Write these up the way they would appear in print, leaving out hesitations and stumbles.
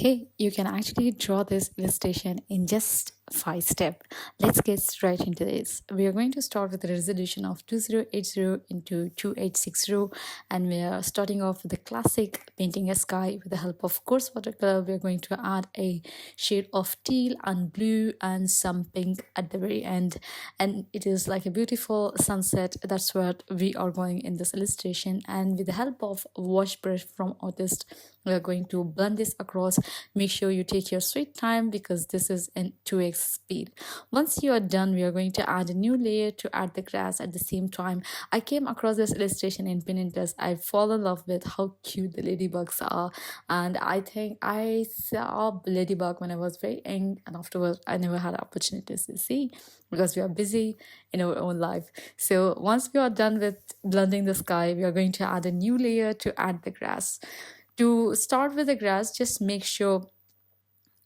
Hey, you can actually draw this illustration in just 5 steps. Let's get straight into this. We are going to start with a resolution of 2080 into 2860, and we are starting off with the classic painting a sky with the help of coarse watercolor. We are going to add a shade of teal and blue and some pink at the very end, and it is like a beautiful sunset. That's what we are going in this illustration, and with the help of wash brush from Autodesk, we are going to blend this across. Make sure you take your sweet time because this is in 2x speed. Once you are done, we are going to add a new layer to add the grass at the same time. I came across this illustration in Pinterest. I fall in love with how cute the ladybugs are, and I think I saw ladybug when I was very young, and afterwards I never had opportunities to see because we are busy in our own life. So once we are done with blending the sky, we are going to add a new layer to add the grass. To start with the grass, just make sure.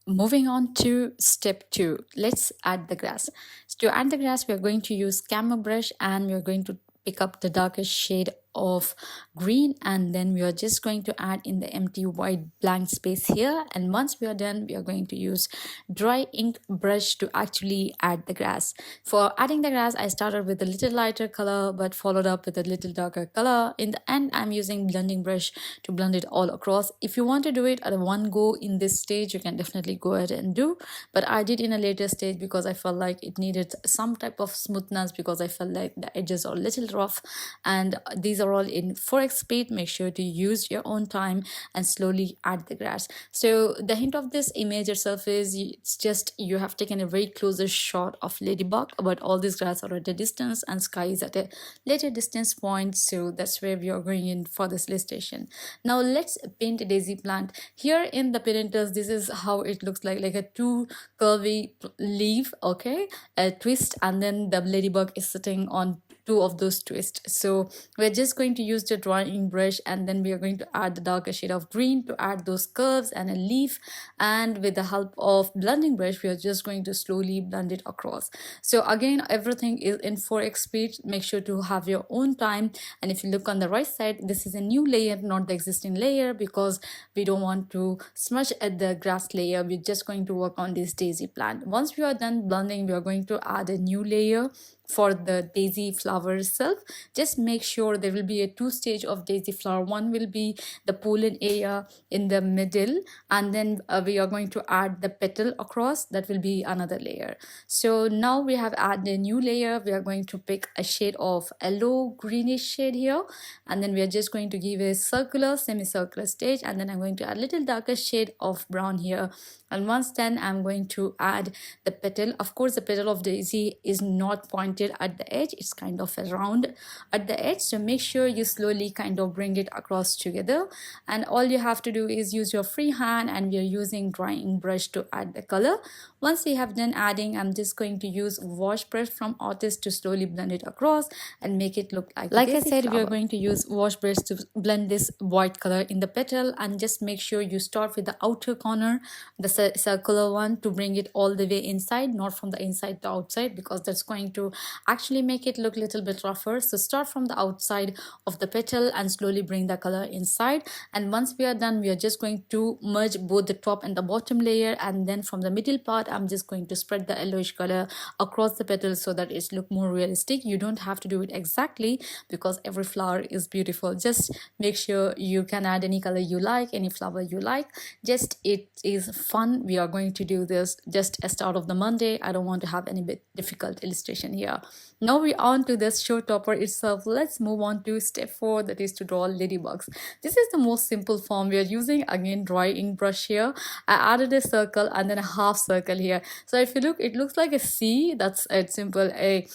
Moving on to step 2, let's add the grass. So to add the grass, we are going to use camera brush and we are going to pick up the darkest shade of green, and then we are just going to add in the empty white blank space here. And once we are done, we are going to use dry ink brush to actually add the grass. For adding the grass, I started with a little lighter color but followed up with a little darker color. In the end, I'm using blending brush to blend it all across. If you want to do it at one go in this stage, you can definitely go ahead and do, but I did in a later stage because I felt like it needed some type of smoothness, because I felt like the edges are a little rough, and these are all in 4x speed. Make sure to use your own time and slowly add the grass. So the hint of this image itself is it's just you have taken a very closer shot of ladybug, but all these grass are at a distance and sky is at a later distance point. So that's where we are going in for this illustration. Now let's paint a daisy plant. Here in the Pinterest, this is how it looks like a two curvy leaf, okay, a twist, and then the ladybug is sitting on two of those twists. So we're just going to use the drawing brush, and then we are going to add the darker shade of green to add those curves and a leaf, and with the help of blending brush, we are just going to slowly blend it across. So again, everything is in 4x speed. Make sure to have your own time, and if you look on the right side, this is a new layer, not the existing layer, because we don't want to smudge at the grass layer. We're just going to work on this daisy plant. Once we are done blending, we are going to add a new layer for the daisy flower itself. Just make sure there will be a 2 stage of daisy flower. One will be the pollen area in the middle, and then we are going to add the petal across. That will be another layer. So now we have added a new layer. We are going to pick a shade of yellow greenish shade here, and then we are just going to give a circular semicircular stage, and then I'm going to add a little darker shade of brown here. And once then, I'm going to add the petal. Of course, the petal of daisy is not pointed at the edge, it's kind of a round at the edge, so make sure you slowly kind of bring it across together. And all you have to do is use your free hand, and we are using drawing brush to add the color. Once we have done adding, I'm just going to use wash brush from Autodesk to slowly blend it across and make it look like I said, we are going to use wash brush to blend this white color in the petal. And just make sure you start with the outer corner, the circular one, to bring it all the way inside, not from the inside to outside, because that's going to actually make it look a little bit rougher. So start from the outside of the petal and slowly bring the color inside. And once we are done, we are just going to merge both the top and the bottom layer, and then from the middle part, I'm just going to spread the yellowish color across the petals so that it's look more realistic. You don't have to do it exactly because every flower is beautiful. Just make sure you can add any color you like, any flower you like. Just it is fun. We are going to do this just a start of the Monday. I don't want to have any bit difficult illustration here. Now we're on to this show topper itself. Let's move on to step 4, that is to draw ladybugs. This is the most simple form. We are using again dry ink brush here. I added a circle and then a half circle here. So if you look, it looks like a C. That's it, simple, a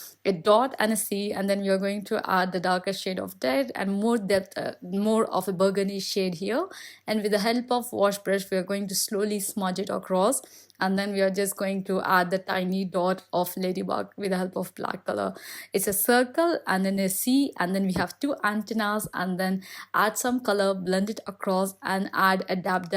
dot and a C, and then we are going to add the darker shade of red and more depth, more of a burgundy shade here. And with the help of wash brush, we are going to slowly smudge it across, and then we are just going to add the tiny dot of ladybug with the help of black black color. It's a circle and then a C, and then we have two antennas, and then add some color, blend it across, and add a dab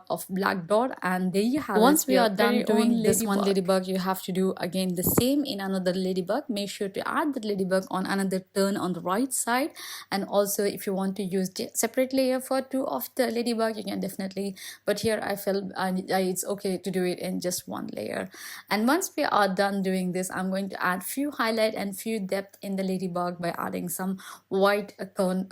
of black dot, and there you have it. Once we are done doing this one ladybug, you have to do again the same in another ladybug. Make sure to add the ladybug on another turn on the right side, and also if you want to use separate layer for two of the ladybug, you can definitely, but here I felt it's okay to do it in just one layer. And once we are done doing this, I'm going to add few highlight and few depth in the ladybug by adding some white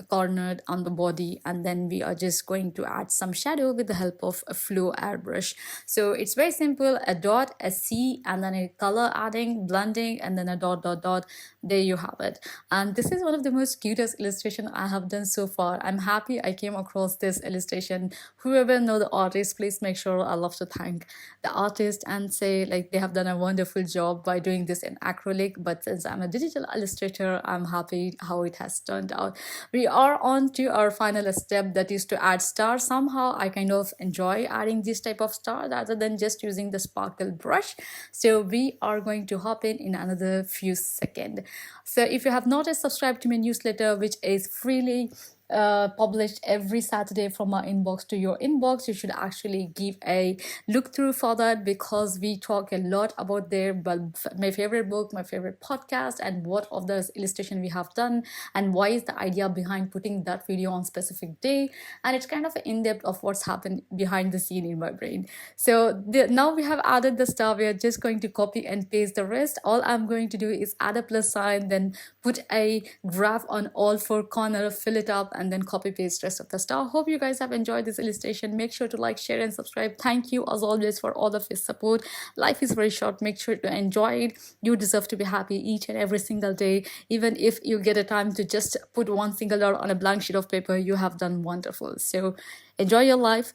cornered on the body, and then we are just going to add some shadow with the help of a flow airbrush. So it's very simple: a dot, a C, and then a color adding, blending, and then a dot. There you have it. And this is one of the most cutest illustration I have done so far. I'm happy I came across this illustration. Whoever know the artist, please make sure, I love to thank the artist and say like they have done a wonderful job by doing this in acrylic. But since I'm a digital illustrator, I'm happy how it has turned out. We are on to our final step, that is to add stars. Somehow I kind of enjoy adding this type of star rather than just using the sparkle brush. So we are going to hop in another few seconds. So if you have not yet subscribed to my newsletter, which is freely published every Saturday from my inbox to your inbox, you should actually give a look through for that, because we talk a lot about there, but my favorite book, my favorite podcast, and what of the illustration we have done, and why is the idea behind putting that video on specific day, and it's kind of an in-depth of what's happened behind the scene in my brain. So now we have added the star, we are just going to copy and paste the rest. All I'm going to do is add a plus sign, then put a graph on all four corners, fill it up, and then copy paste rest of the star. Hope you guys have enjoyed this illustration. Make sure to like, share, and subscribe. Thank you as always for all of your support. Life is very short. Make sure to enjoy it. You deserve to be happy each and every single day. Even if you get a time to just put one single dot on a blank sheet of paper, you have done wonderful. So enjoy your life,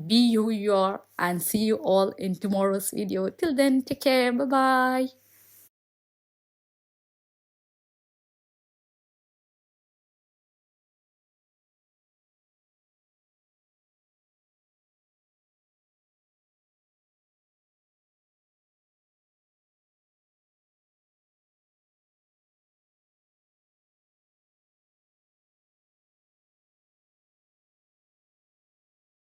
be who you are, and see you all in tomorrow's video. Till then, take care. Bye bye.